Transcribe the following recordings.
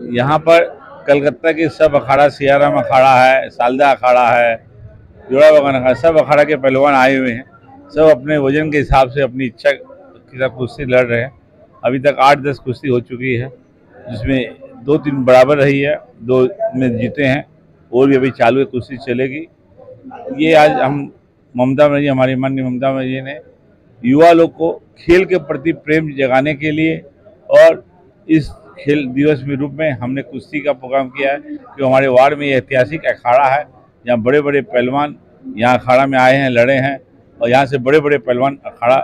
यहाँ पर कलकत्ता की सब अखाड़ा, सियाराम अखाड़ा है, सालदा अखाड़ा है, जोड़ा बगान अखाड़ा, सब अखाड़ा के पहलवान आए हुए हैं। सब अपने वजन के हिसाब से अपनी इच्छा के साथ कुश्ती लड़ रहे हैं। अभी तक 8-10 कुश्ती हो चुकी है, जिसमें 2-3 बराबर रही है, 2 में जीते हैं और भी अभी चालू है, कुश्ती चलेगी। ये आज हम ममता बनर्जी, हमारी माननीय ममता बनर्जी ने युवा लोग को खेल के प्रति प्रेम जगाने के लिए और इस खेल दिवस के रूप में हमने कुश्ती का प्रोग्राम किया है कि हमारे वार्ड में ये ऐतिहासिक अखाड़ा है, जहाँ बड़े बड़े पहलवान यहाँ अखाड़ा में आए हैं, लड़े हैं और यहाँ से बड़े बड़े पहलवान अखाड़ा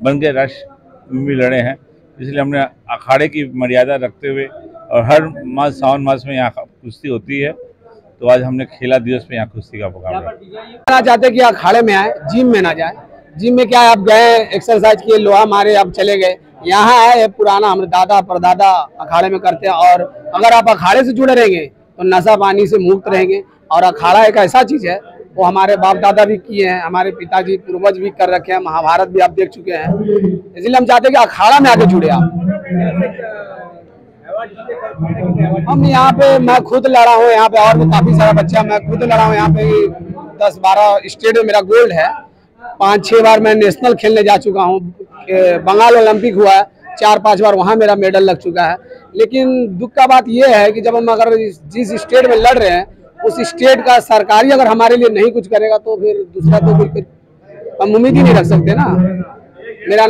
बन के राष्ट्र में भी लड़े हैं। इसलिए हमने अखाड़े की मर्यादा रखते हुए और हर मास सावन मास में यहाँ कुश्ती होती है, तो आज हमने खेला दिवस में यहाँ कुश्ती का प्रोग्राम कहना चाहते हैं कि अखाड़े में आए, जिम में ना जाए। जिम में क्या है, आप गए एक्सरसाइज किए, लोहा मारे, आप चले गए। यहाँ है पुराना, हमारे दादा परदादा अखाड़े में करते हैं। और अगर आप अखाड़े से जुड़े रहेंगे तो नशा पानी से मुक्त रहेंगे। और अखाड़ा एक ऐसा चीज है, वो हमारे बाप दादा भी किए हैं, हमारे पिताजी पूर्वज भी कर रखे हैं, महाभारत भी आप देख चुके हैं। इसलिए हम चाहते हैं कि अखाड़ा में आके जुड़े आप। हम यहाँ पे, मैं खुद लड़ा हूँ यहाँ पे, और भी काफी सारा बच्चा, मैं खुद लड़ा हूँ यहाँ पे। 10-12 स्टेट में मेरा गोल्ड है। 5-6 बार मैं नेशनल खेलने जा चुका हूँ। बंगाल ओलंपिक हुआ है, 4-5 बार वहाँ मेरा मेडल लग चुका है। लेकिन दुख का बात यह है कि जब हम अगर जिस स्टेट में लड़ रहे हैं, उस स्टेट का सरकारी अगर हमारे लिए नहीं कुछ करेगा तो फिर दूसरा तो कुछ हम उम्मीद ही नहीं रख सकते ना। मेरा